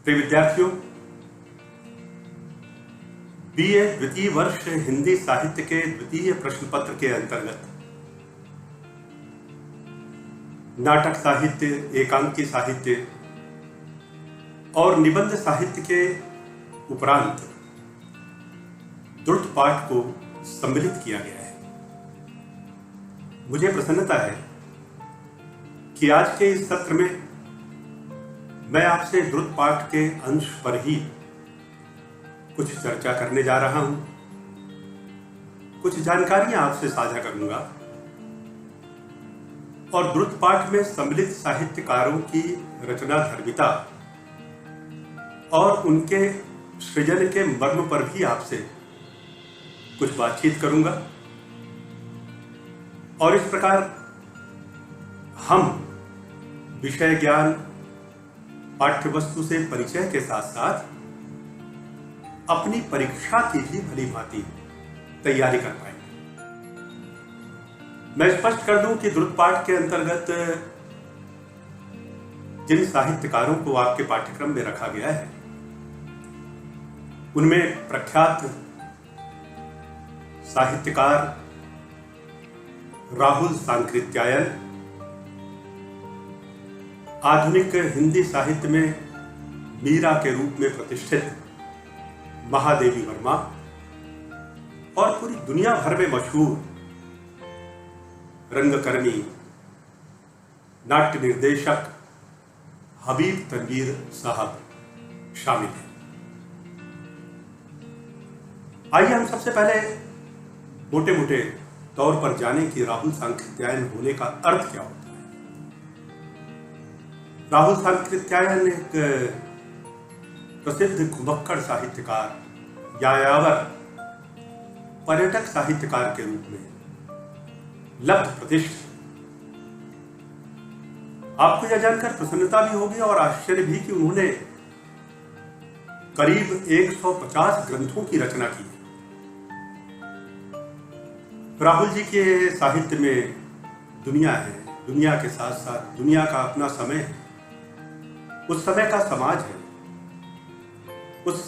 प्रिय विद्यार्थियों, बीए द्वितीय वर्ष हिंदी साहित्य के द्वितीय प्रश्न पत्र के अंतर्गत नाटक साहित्य, एकांकी साहित्य और निबंध साहित्य के उपरांत द्रुत पाठ को सम्मिलित किया गया है। मुझे प्रसन्नता है कि आज के इस सत्र में मैं आपसे द्रुत पाठ के अंश पर ही कुछ चर्चा करने जा रहा हूं, कुछ जानकारियां आपसे साझा करूंगा और द्रुत पाठ में सम्मिलित साहित्यकारों की रचनाधर्मिता और उनके सृजन के मर्म पर भी आपसे कुछ बातचीत करूंगा। और इस प्रकार हम विषय ज्ञान, पाठ्य वस्तु से परिचय के साथ साथ अपनी परीक्षा की भी भली भांति तैयारी कर पाएंगे। मैं स्पष्ट कर दूं कि द्रुत पाठ के अंतर्गत जिन साहित्यकारों को आपके पाठ्यक्रम में रखा गया है उनमें प्रख्यात साहित्यकार राहुल सांकृत्यायन, आधुनिक हिंदी साहित्य में मीरा के रूप में प्रतिष्ठित महादेवी वर्मा और पूरी दुनिया भर में मशहूर रंगकर्मी, नाट्य निर्देशक हबीब तनवीर साहब शामिल हैं। आइए हम सबसे पहले मोटे मोटे तौर पर जानें कि राहुल सांकृत्यायन होने का अर्थ क्या होता है। राहुल सांकृत्यायन एक प्रसिद्ध घुमक्कड़ साहित्यकार, यायावर, पर्यटक साहित्यकार के रूप में लब्ध प्रतिष्ठित। आपको यह जानकर प्रसन्नता भी होगी और आश्चर्य भी कि उन्होंने करीब 150 ग्रंथों की रचना की है। राहुल जी के साहित्य में दुनिया है, दुनिया के साथ साथ दुनिया का अपना समय है, उस समय का समाज है, उस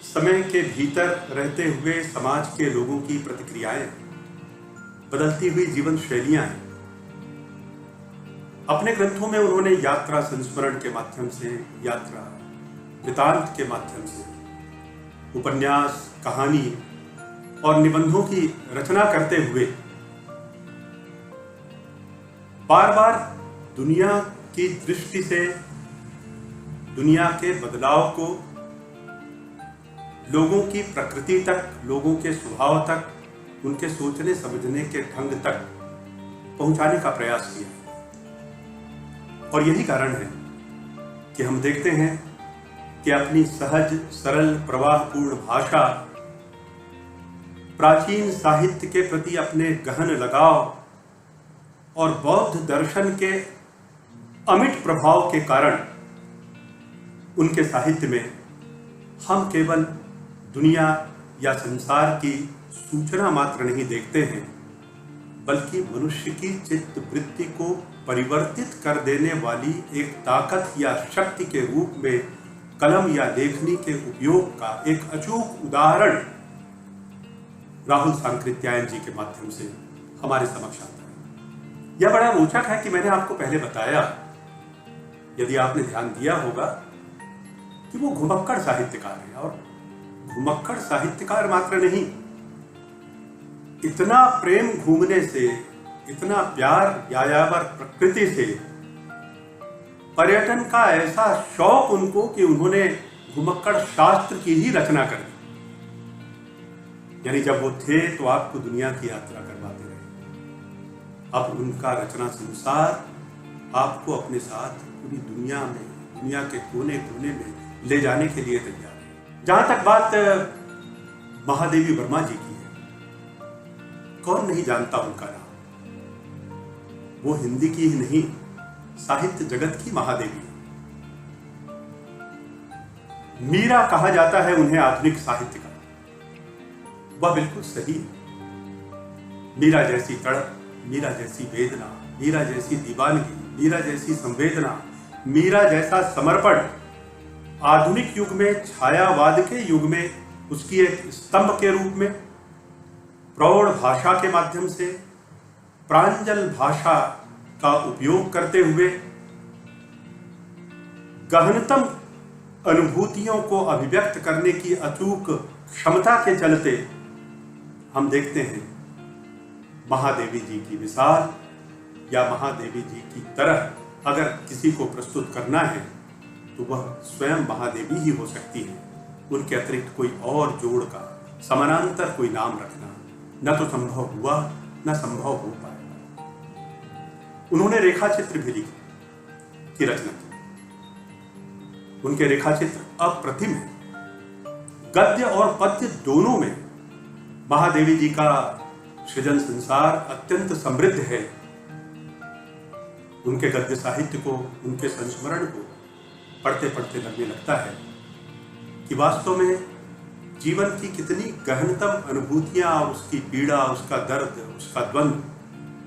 समय के भीतर रहते हुए समाज के लोगों की प्रतिक्रियाएं, बदलती हुई जीवन शैलियां हैं। अपने ग्रंथों में उन्होंने यात्रा संस्मरण के माध्यम से, यात्रा वृतांत के माध्यम से, उपन्यास, कहानी और निबंधों की रचना करते हुए बार बार दुनिया की दृष्टि से दुनिया के बदलाव को लोगों की प्रकृति तक, लोगों के स्वभाव तक, उनके सोचने समझने के ढंग तक पहुंचाने का प्रयास किया। और यही कारण है कि हम देखते हैं कि अपनी सहज, सरल, प्रवाहपूर्ण भाषा, प्राचीन साहित्य के प्रति अपने गहन लगाव और बौद्ध दर्शन के अमिट प्रभाव के कारण उनके साहित्य में हम केवल दुनिया या संसार की सूचना मात्र नहीं देखते हैं, बल्कि मनुष्य की चित्त वृत्ति को परिवर्तित कर देने वाली एक ताकत या शक्ति के रूप में कलम या लेखनी के उपयोग का एक अचूक उदाहरण राहुल सांकृत्यायन जी के माध्यम से हमारे समक्ष आता है। यह बड़ा रोचक है कि मैंने आपको पहले बताया, यदि आपने ध्यान दिया होगा, कि वो घुमक्कड़ साहित्यकार है। और घुमक्कड़ साहित्यकार मात्र नहीं, इतना प्रेम घूमने से, इतना प्यार यायावर प्रकृति से, पर्यटन का ऐसा शौक उनको कि उन्होंने घुमक्कड़ शास्त्र की ही रचना कर दी। यानी जब वो थे तो आपको दुनिया की यात्रा करवाते रहे, अब उनका रचना संसार आपको अपने साथ पूरी दुनिया में, दुनिया के कोने कोने में ले जाने के लिए तैयार है। जहां तक बात महादेवी वर्मा जी की है, कौन नहीं जानता उनका नाम। वो हिंदी की ही नहीं, साहित्य जगत की महादेवी है। मीरा कहा जाता है उन्हें आधुनिक साहित्य का, वह बिल्कुल सही है। मीरा जैसी तड़प, मीरा जैसी वेदना, मीरा जैसी दीवानगी, मीरा जैसी संवेदना, मीरा जैसा समर्पण आधुनिक युग में, छायावाद के युग में उसकी एक स्तंभ के रूप में, प्रौढ़ भाषा के माध्यम से, प्रांजल भाषा का उपयोग करते हुए गहनतम अनुभूतियों को अभिव्यक्त करने की अचूक क्षमता के चलते हम देखते हैं महादेवी जी की मिसाल या महादेवी जी की तरह अगर किसी को प्रस्तुत करना है तो वह स्वयं महादेवी ही हो सकती है। उनके अतिरिक्त कोई और जोड़ का समानांतर कोई नाम रखना न तो संभव हुआ न संभव हो पाएगा। उन्होंने रेखाचित्र भी लिखे की रचना की। उनके रेखाचित्र अप्रतिम है। गद्य और पद्य दोनों में महादेवी जी का सृजन संसार अत्यंत समृद्ध है। उनके गद्य साहित्य को, उनके संस्मरण को पढ़ते पढ़ते लगने लगता है कि वास्तव में जीवन की कितनी गहनतम अनुभूतियां, उसकी पीड़ा, उसका दर्द, उसका द्वंद्व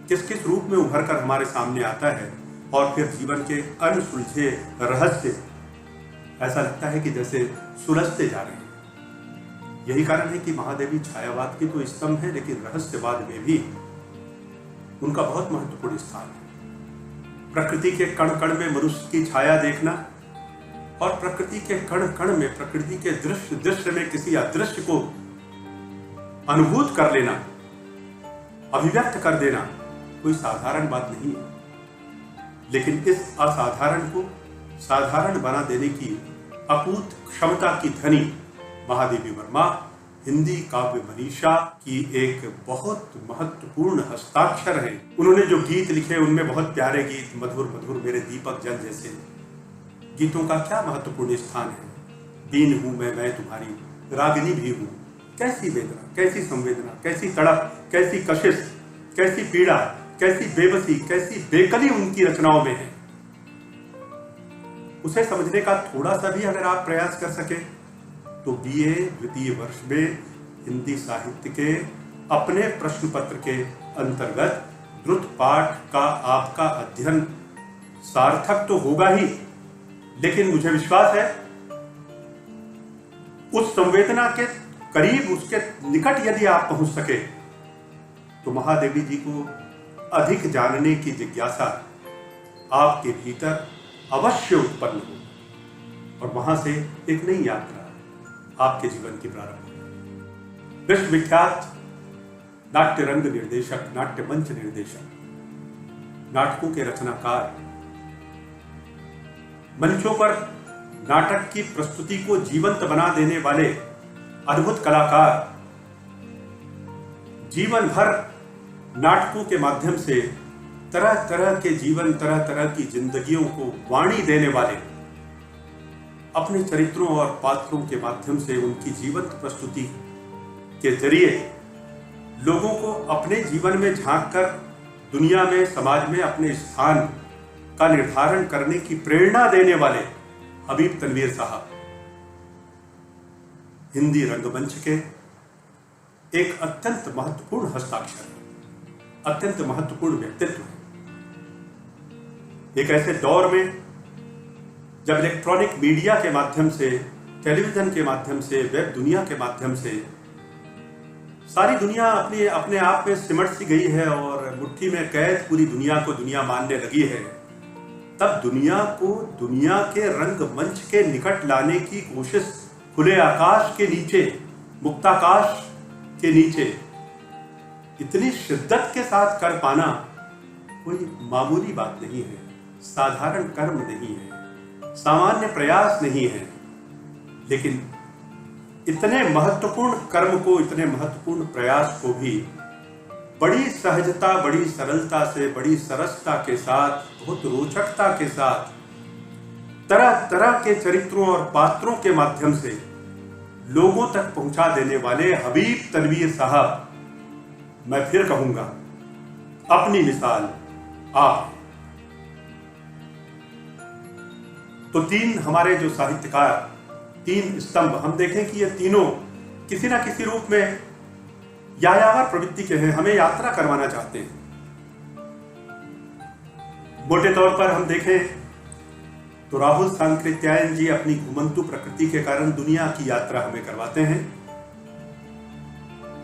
किस किस रूप में उभर कर हमारे सामने आता है और फिर जीवन के अनसुलझे रहस्य ऐसा लगता है कि जैसे सुलझते जा रहे हैं। यही कारण है कि महादेवी छायावाद की तो स्तंभ है, लेकिन रहस्यवाद में भी उनका बहुत महत्वपूर्ण स्थान है। प्रकृति के कण कण में मनुष्य की छाया देखना और प्रकृति के कण कण में, प्रकृति के दृश्य में किसी अदृश्य को अनुभूत कर लेना, अभिव्यक्त कर देना कोई साधारण बात नहीं है। लेकिन इस असाधारण को साधारण बना देने की अकूत क्षमता की धनी महादेवी वर्मा हिंदी काव्य मनीषा की एक बहुत महत्वपूर्ण हस्ताक्षर है। उन्होंने जो गीत लिखे उनमें बहुत प्यारे गीत, मधुर मधुर मेरे दीपक जल जैसे गीतों का क्या महत्वपूर्ण स्थान है। बीन हूं मैं तुम्हारी, रागिनी भी हूं, कैसी वेदना, कैसी संवेदना, कैसी तड़प, कैसी कशिश, कैसी पीड़ा, कैसी बेबसी, कैसी बेकली उनकी रचनाओं में है। उसे समझने का थोड़ा सा भी अगर आप प्रयास कर सके तो बीए द्वितीय वर्ष में हिंदी साहित्य के अपने प्रश्न पत्र के अंतर्गत द्रुत पाठ का आपका अध्ययन सार्थक तो होगा ही, लेकिन मुझे विश्वास है उस संवेदना के करीब, उसके निकट यदि आप पहुंच सके तो महादेवी जी को अधिक जानने की जिज्ञासा आपके भीतर अवश्य उत्पन्न हो और वहां से एक नई यात्रा आपके जीवन की प्रारंभ हो। विश्वविख्यात नाट्य रंग निर्देशक, नाट्य मंच निर्देशक, नाटकों के रचनाकार, मंचों पर नाटक की प्रस्तुति को जीवंत बना देने वाले अद्भुत कलाकार, जीवन भर नाटकों के माध्यम से तरह तरह के जीवन, तरह तरह की जिंदगियों को वाणी देने वाले, अपने चरित्रों और पात्रों के माध्यम से उनकी जीवंत प्रस्तुति के जरिए लोगों को अपने जीवन में झांककर दुनिया में, समाज में अपने स्थान का निर्धारण करने की प्रेरणा देने वाले हबीब तनवीर साहब हिंदी रंगमंच के एक अत्यंत महत्वपूर्ण हस्ताक्षर, अत्यंत महत्वपूर्ण व्यक्तित्व है। एक ऐसे दौर में जब इलेक्ट्रॉनिक मीडिया के माध्यम से, टेलीविजन के माध्यम से, वेब दुनिया के माध्यम से सारी दुनिया अपने आप में सिमट सी गई है और मुट्ठी में कैद पूरी दुनिया को दुनिया मानने लगी है, तब दुनिया को दुनिया के रंगमंच के निकट लाने की कोशिश खुले आकाश के नीचे, मुक्ताकाश के नीचे इतनी शिद्दत के साथ कर पाना कोई मामूली बात नहीं है, साधारण कर्म नहीं है, सामान्य प्रयास नहीं है। लेकिन इतने महत्वपूर्ण कर्म को, इतने महत्वपूर्ण प्रयास को भी बड़ी सहजता, बड़ी सरलता से, बड़ी सरसता के साथ, बहुत रोचकता के साथ, तरह तरह के चरित्रों और पात्रों के माध्यम से लोगों तक पहुंचा देने वाले हबीब तनवीर साहब, मैं फिर कहूंगा, अपनी मिसाल आप। तो तीन हमारे जो साहित्यकार, तीन स्तंभ, हम देखें कि ये तीनों किसी ना किसी रूप में यायावर प्रवृत्ति के हैं, हमें यात्रा करवाना चाहते हैं। मोटे तौर पर हम देखें तो राहुल सांकृत्यायन जी अपनी घुमंतु प्रकृति के कारण दुनिया की यात्रा हमें करवाते हैं।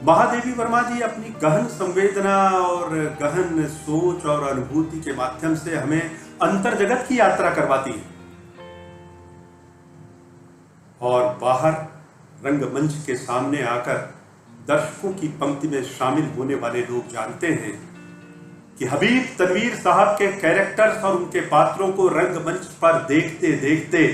महादेवी वर्मा जी अपनी गहन संवेदना और गहन सोच और अनुभूति के माध्यम से हमें अंतर जगत की यात्रा करवाती है। और बाहर रंगमंच के सामने आकर दर्शकों की पंक्ति में शामिल होने वाले लोग जानते हैं कि हबीब तनवीर साहब के कैरेक्टर्स और उनके पात्रों को रंगमंच पर देखते देखते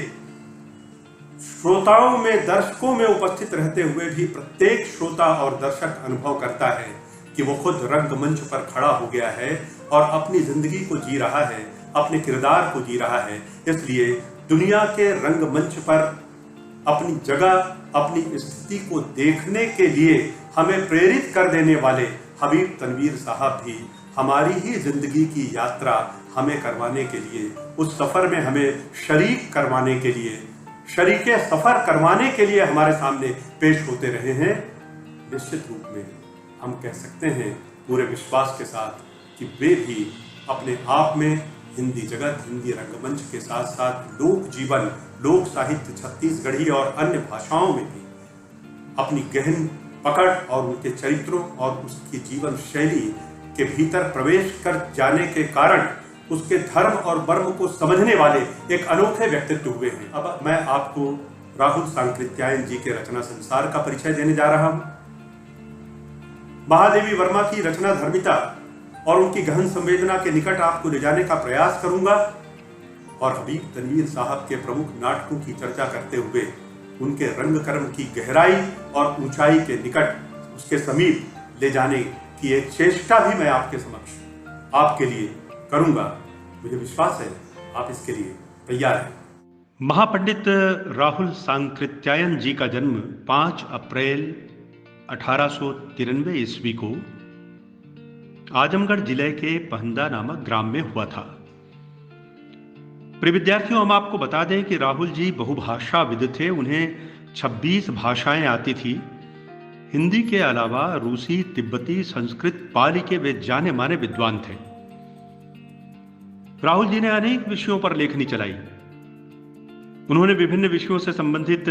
श्रोताओं में, दर्शकों में उपस्थित रहते हुए भी प्रत्येक श्रोता और दर्शक अनुभव करता है कि वो खुद रंगमंच पर खड़ा हो गया है और अपनी जिंदगी को जी रहा है, अपने किरदार को जी रहा है। इसलिए दुनिया के रंगमंच पर अपनी जगह, अपनी स्थिति को देखने के लिए हमें प्रेरित कर देने वाले हबीब तनवीर साहब भी हमारी ही जिंदगी की यात्रा हमें करवाने के लिए, उस सफर में हमें शरीक करवाने के लिए, शरीके सफर करवाने के लिए हमारे सामने पेश होते रहे हैं। निश्चित रूप में हम कह सकते हैं पूरे विश्वास के साथ कि वे भी अपने आप में हिंदी जगत, हिंदी रंगमंच के साथ साथ लोक जीवन, लोक साहित्य छत्तीसगढ़ी और अन्य भाषाओं में भी अपनी गहन पकड़ और उनके चरित्रों और उसकी जीवन शैली के भीतर प्रवेश कर जाने के कारण उसके धर्म और वर्म को समझने वाले एक अनोखे व्यक्तित्व हुए हैं। अब मैं आपको राहुल सांकृत्यायन जी के रचना संसार का परिचय देने जा रहा हूं। महादेवी वर्मा की रचना धर्मिता और उनकी गहन संवेदना के निकट आपको ले जाने का प्रयास करूंगा और हबीब तनवीर साहब के प्रमुख नाटकों की चर्चा करते हुए उनके रंगकर्म की गहराई और ऊंचाई के निकट, उसके समीप ले जाने की एक चेष्टा भी मैं आपके समक्ष, आपके लिए करूंगा। मुझे विश्वास है आप इसके लिए तैयार हैं। महापंडित राहुल सांकृत्यायन जी का जन्म 5 अप्रैल 1893 ईस्वी को आजमगढ़ जिले के पहंदा नामक ग्राम में हुआ था। प्रिय विद्यार्थियों, हम आपको बता दें कि राहुल जी बहुभाषाविद थे। उन्हें 26 भाषाएं आती थी। हिंदी के अलावा रूसी, तिब्बती, संस्कृत, पाली के वे जाने माने विद्वान थे। राहुल जी ने अनेक विषयों पर लेखनी चलाई। उन्होंने विभिन्न विषयों से संबंधित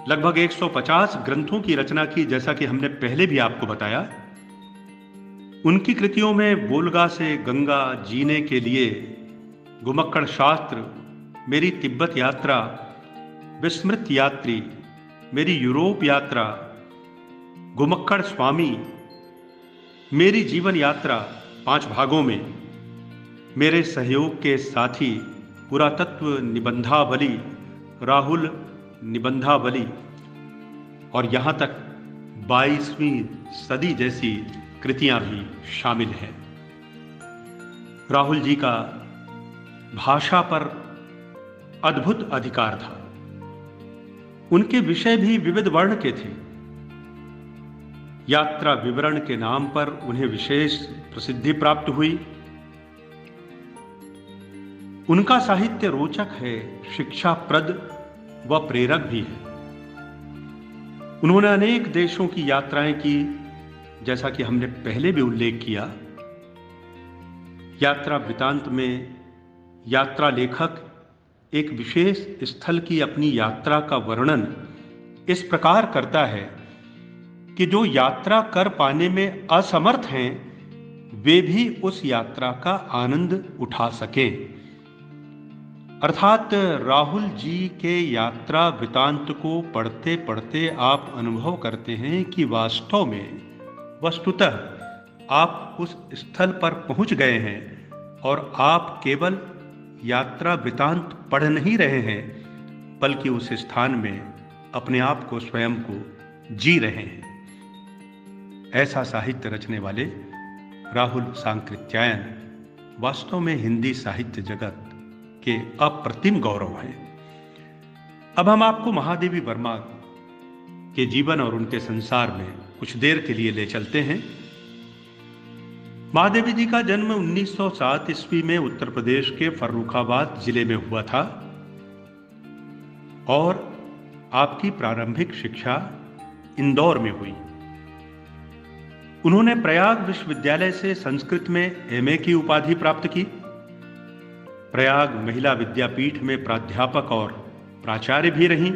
लगभग 150 ग्रंथों की रचना की, जैसा कि हमने पहले भी आपको बताया। उनकी कृतियों में वोल्गा से गंगा, जीने के लिए, घुमक्कड़ शास्त्र, मेरी तिब्बत यात्रा, विस्मृत यात्री, मेरी यूरोप यात्रा, घुमक्कड़ स्वामी, मेरी जीवन यात्रा 5 भागों में, मेरे सहयोग के साथी, पुरातत्व निबंधावली, राहुल निबंधावली और यहाँ तक 22वीं सदी जैसी कृतियां भी शामिल हैं। राहुल जी का भाषा पर अद्भुत अधिकार था। उनके विषय भी विविध वर्ण के थे। यात्रा विवरण के नाम पर उन्हें विशेष प्रसिद्धि प्राप्त हुई। उनका साहित्य रोचक है, शिक्षाप्रद व प्रेरक भी है। उन्होंने अनेक देशों की यात्राएं की, जैसा कि हमने पहले भी उल्लेख किया। यात्रा वृतांत में यात्रा लेखक एक विशेष स्थल की अपनी यात्रा का वर्णन इस प्रकार करता है कि जो यात्रा कर पाने में असमर्थ हैं, वे भी उस यात्रा का आनंद उठा सकें। अर्थात राहुल जी के यात्रा वृतांत को पढ़ते पढ़ते आप अनुभव करते हैं कि वास्तव में, वस्तुतः आप उस स्थल पर पहुंच गए हैं और आप केवल यात्रा वृतांत पढ़ नहीं रहे हैं, बल्कि उस स्थान में अपने आप को, स्वयं को जी रहे हैं। ऐसा साहित्य रचने वाले राहुल सांकृत्यायन वास्तव में हिंदी साहित्य जगत के अप्रतिम गौरव हैं। अब हम आपको महादेवी वर्मा के जीवन और उनके संसार में कुछ देर के लिए ले चलते हैं। महादेवी जी का जन्म 1907 ईस्वी में उत्तर प्रदेश के फर्रुखाबाद जिले में हुआ था और आपकी प्रारंभिक शिक्षा इंदौर में हुई। उन्होंने प्रयाग विश्वविद्यालय से संस्कृत में एमए की उपाधि प्राप्त की। प्रयाग महिला विद्यापीठ में प्राध्यापक और प्राचार्य भी रहीं।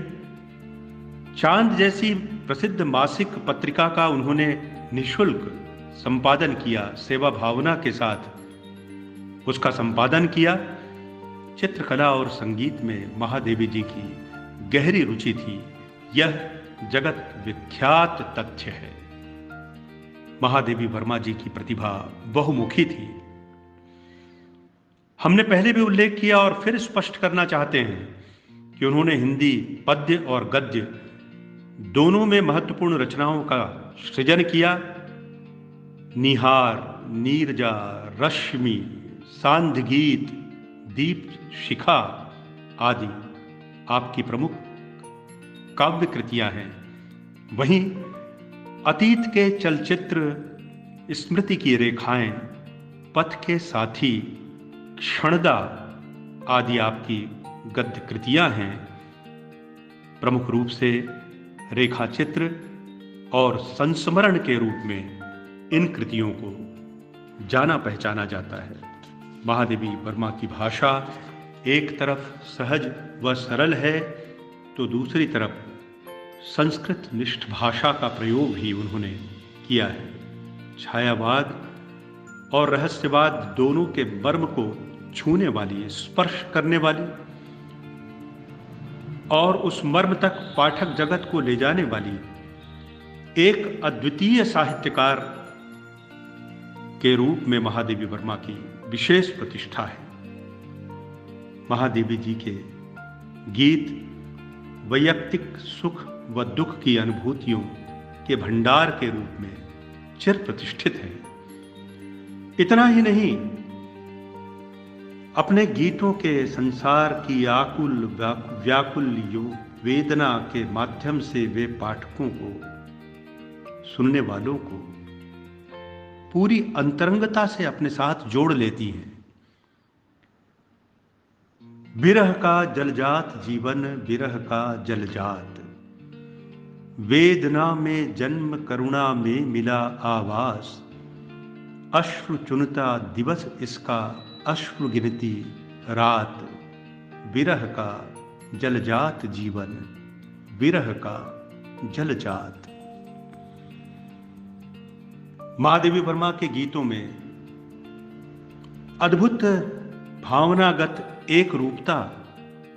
चांद जैसी प्रसिद्ध मासिक पत्रिका का उन्होंने निःशुल्क संपादन किया, सेवा भावना के साथ उसका संपादन किया। चित्रकला और संगीत में महादेवी जी की गहरी रुचि थी, यह जगत विख्यात तथ्य है। महादेवी वर्मा जी की प्रतिभा बहुमुखी थी। हमने पहले भी उल्लेख किया और फिर स्पष्ट करना चाहते हैं कि उन्होंने हिंदी पद्य और गद्य दोनों में महत्वपूर्ण रचनाओं का सृजन किया। निहार, नीरजा, रश्मि, सांध्य गीत, दीप शिखा आदि आपकी प्रमुख काव्य कृतियां हैं। वहीं अतीत के चलचित्र, स्मृति की रेखाएं, पथ के साथी, क्षणदा आदि आपकी गद्य कृतियां हैं। प्रमुख रूप से रेखा चित्र और संस्मरण के रूप में इन कृतियों को जाना पहचाना जाता है। महादेवी वर्मा की भाषा एक तरफ सहज व सरल है तो दूसरी तरफ संस्कृत निष्ठ भाषा का प्रयोग भी उन्होंने किया है। छायावाद और रहस्यवाद दोनों के मर्म को छूने वाली, स्पर्श करने वाली और उस मर्म तक पाठक जगत को ले जाने वाली एक अद्वितीय साहित्यकार के रूप में महादेवी वर्मा की विशेष प्रतिष्ठा है। महादेवी जी के गीत वैयक्तिक सुख व दुख की अनुभूतियों के भंडार के रूप में चिर प्रतिष्ठित है। इतना ही नहीं, अपने गीतों के संसार की आकुल व्याकुल वेदना के माध्यम से वे पाठकों को, सुनने वालों को पूरी अंतरंगता से अपने साथ जोड़ लेती हैं। विरह का जलजात जीवन, विरह का जलजात, वेदना में जन्म, करुणा में मिला आवास, अश्रु चुनता दिवस इसका, अश्रु गिनती रात, विरह का जलजात जीवन, विरह का जलजात। महादेवी वर्मा के गीतों में अद्भुत भावनागत एक रूपता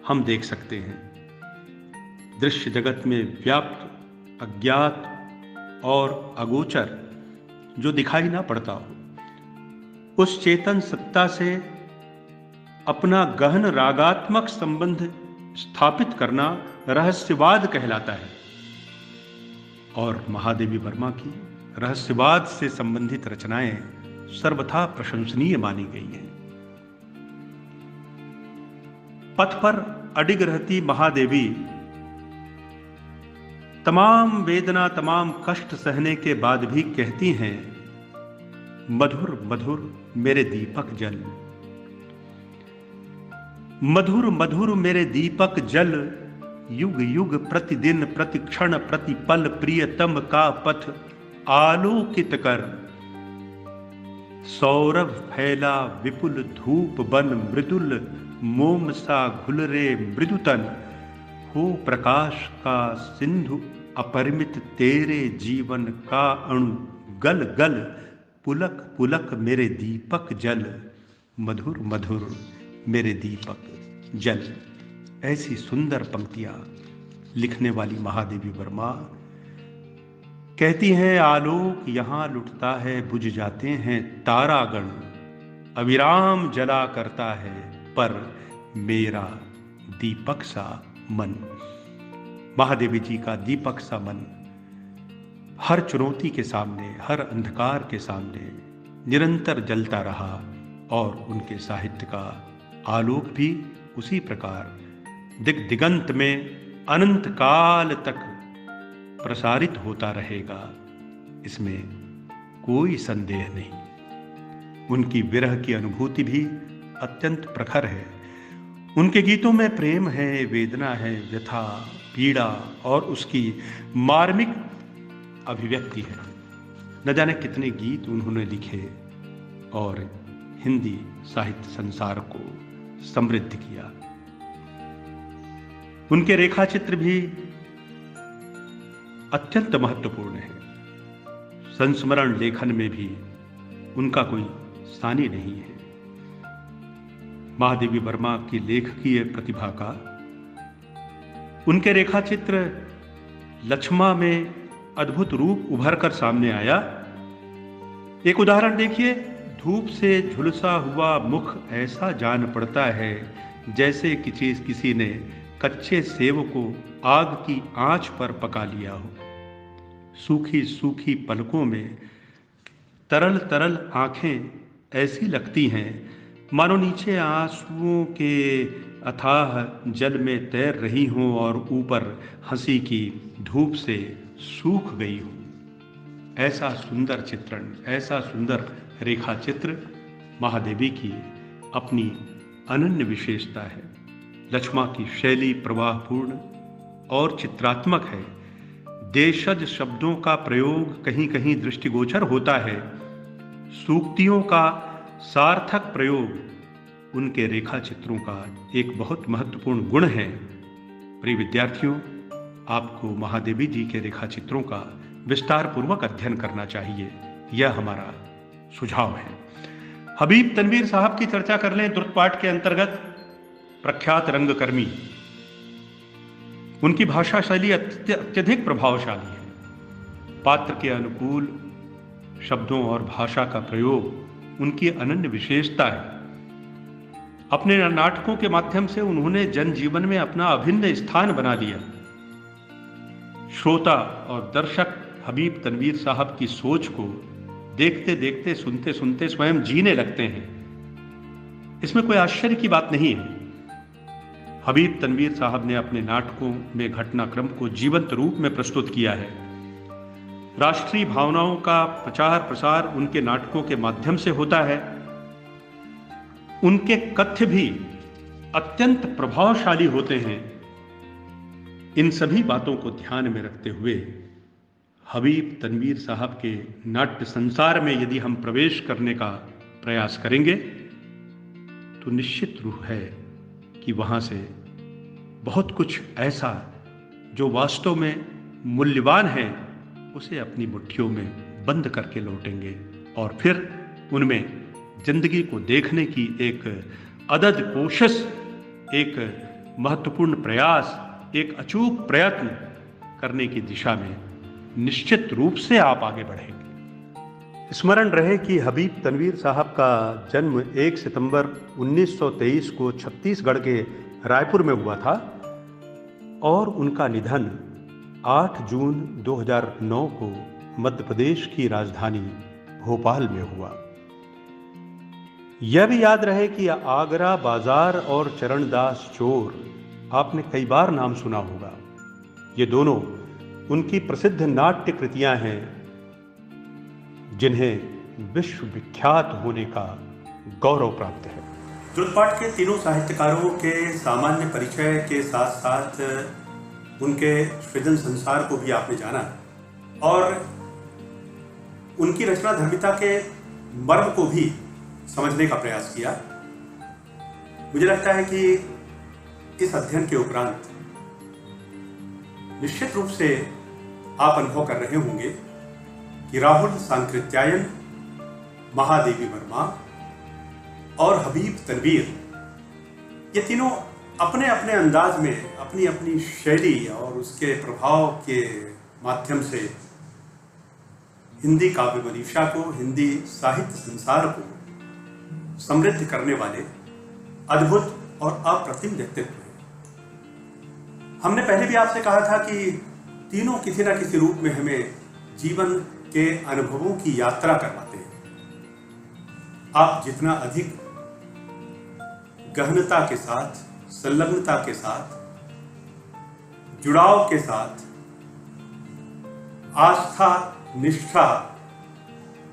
हम देख सकते हैं। दृश्य जगत में व्याप्त, अज्ञात और अगोचर जो दिखाई ना पड़ता हो, उस चेतन सत्ता से अपना गहन रागात्मक संबंध स्थापित करना रहस्यवाद कहलाता है। और महादेवी वर्मा की रहस्यवाद से संबंधित रचनाएं सर्वथा प्रशंसनीय मानी गई हैं। पथ पर अडिग रहती महादेवी तमाम वेदना, तमाम कष्ट सहने के बाद भी कहती हैं, मधुर मधुर मेरे दीपक जल, मधुर मधुर मेरे दीपक जल, युग युग प्रतिदिन प्रतिक्षण प्रतिपल प्रियतम का पथ आलोकित कर, सौरभ फैला विपुल धूप बन, मृदुल मोम सा घुलरे मृदुतन, हो प्रकाश का सिंधु अपरिमित तेरे जीवन का अणु, गल गल पुलक पुलक मेरे दीपक जल, मधुर मधुर मेरे दीपक जल। ऐसी सुंदर पंक्तियां लिखने वाली महादेवी वर्मा कहती हैं, आलोक यहां लुटता है, बुझ जाते हैं तारागण, अविराम जला करता है पर मेरा दीपक सा मन। महादेवी जी का दीपक सा मन हर चुनौती के सामने, हर अंधकार के सामने निरंतर जलता रहा और उनके साहित्य का आलोक भी उसी प्रकार दिग दिगंत में अनंत काल तक प्रसारित होता रहेगा, इसमें कोई संदेह नहीं। उनकी विरह की अनुभूति भी अत्यंत प्रखर है। उनके गीतों में प्रेम है, वेदना है, व्यथा, पीड़ा और उसकी मार्मिक अभिव्यक्ति है। न जाने कितने गीत उन्होंने लिखे और हिंदी साहित्य संसार को समृद्ध किया। उनके रेखा चित्र भी अत्यंत महत्वपूर्ण है। संस्मरण लेखन में भी उनका कोई सानी नहीं है। महादेवी वर्मा की लेखकीय प्रतिभा का उनके रेखा चित्र लक्ष्मा में अद्भुत रूप उभर कर सामने आया। एक उदाहरण देखिए, धूप से झुलसा हुआ मुख ऐसा जान पड़ता है जैसे किसी ने कच्चे सेब को आग की आंच पर पका लिया हो। सूखी सूखी पलकों में तरल तरल आंखें ऐसी लगती हैं मानो नीचे आंसुओं के अथाह जल में तैर रही हों और ऊपर हंसी की धूप से सूख गई हो। ऐसा सुंदर चित्रण, ऐसा सुंदर रेखा चित्र महादेवी की अपनी अनन्य विशेषता है। लक्ष्मा की शैली प्रवाहपूर्ण और चित्रात्मक है। देशज शब्दों का प्रयोग कहीं कहीं दृष्टिगोचर होता है। सूक्तियों का सार्थक प्रयोग उनके रेखा चित्रों का एक बहुत महत्वपूर्ण गुण है। प्रिय विद्यार्थियों, आपको महादेवी जी के रेखा चित्रों का विस्तार पूर्वक अध्ययन करना चाहिए, यह हमारा सुझाव है। हबीब तनवीर साहब की चर्चा कर लें। द्रुतपाठ के अंतर्गत प्रख्यात रंगकर्मी, उनकी भाषा शैली अत्यधिक प्रभावशाली है। पात्र के अनुकूल शब्दों और भाषा का प्रयोग उनकी अनन्य विशेषता है। अपने नाटकों के माध्यम से उन्होंने जनजीवन में अपना अभिन्न स्थान बना लिया। श्रोता और दर्शक हबीब तनवीर साहब की सोच को देखते देखते, सुनते सुनते स्वयं जीने लगते हैं। इसमें कोई आश्चर्य की बात नहीं है। हबीब तनवीर साहब ने अपने नाटकों में घटनाक्रम को जीवंत रूप में प्रस्तुत किया है। राष्ट्रीय भावनाओं का प्रचार प्रसार उनके नाटकों के माध्यम से होता है। उनके कथ्य भी अत्यंत प्रभावशाली होते हैं। इन सभी बातों को ध्यान में रखते हुए हबीब तनवीर साहब के नाट्य संसार में यदि हम प्रवेश करने का प्रयास करेंगे तो निश्चित रूप है कि वहां से बहुत कुछ ऐसा जो वास्तव में मूल्यवान है उसे अपनी मुट्ठियों में बंद करके लौटेंगे और फिर उनमें जिंदगी को देखने की एक अदद कोशिश, एक महत्वपूर्ण प्रयास, एक अचूक प्रयत्न करने की दिशा में निश्चित रूप से आप आगे बढ़ेंगे। स्मरण रहे कि हबीब तनवीर साहब का जन्म 1 सितंबर 1923 को छत्तीसगढ़ के रायपुर में हुआ था और उनका निधन 8 जून 2009 को मध्य प्रदेश की राजधानी भोपाल में हुआ। यह भी याद रहे कि आगरा बाजार और चरणदास चोर आपने कई बार नाम सुना होगा। ये दोनों उनकी प्रसिद्ध नाट्य कृतियां हैं जिन्हें विश्व विख्यात होने का गौरव प्राप्त है। द्रुतपाठ के तीनों साहित्यकारों के सामान्य परिचय के साथ साथ उनके सृजन संसार को भी आपने जाना और उनकी रचना धर्मिता के मर्म को भी समझने का प्रयास किया। मुझे लगता है कि इस अध्ययन के उपरांत निश्चित रूप से आप अनुभव कर रहे होंगे कि राहुल सांकृत्यायन, महादेवी वर्मा और हबीब तनवीर, ये तीनों अपने अपने अंदाज में अपनी अपनी शैली और उसके प्रभाव के माध्यम से हिंदी काव्य मनीषा को, हिंदी साहित्य संसार को समृद्ध करने वाले अद्भुत और अप्रतिम व्यक्तित्व हैं। हमने पहले भी आपसे कहा था कि तीनों किसी न किसी रूप में हमें जीवन के अनुभवों की यात्रा करवाते हैं। आप जितना अधिक गहनता के साथ, संलग्नता के साथ, जुड़ाव के साथ, आस्था, निष्ठा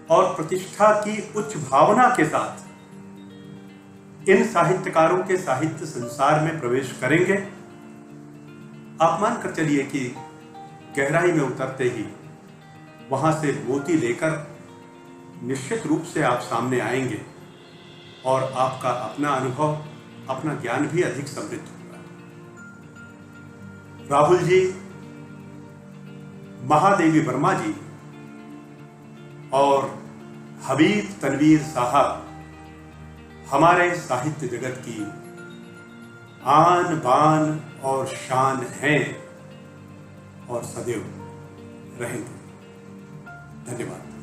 और प्रतिष्ठा की उच्च भावना के साथ इन साहित्यकारों के साहित्य संसार में प्रवेश करेंगे, आप मान कर चलिए कि गहराई में उतरते ही वहां से मोती लेकर निश्चित रूप से आप सामने आएंगे और आपका अपना अनुभव, अपना ज्ञान भी अधिक समृद्ध होगा। राहुल जी, महादेवी वर्मा जी और हबीब तनवीर साहब हमारे साहित्य जगत की आन बान और शान हैं और सदैव रहेंगे। धन्यवाद।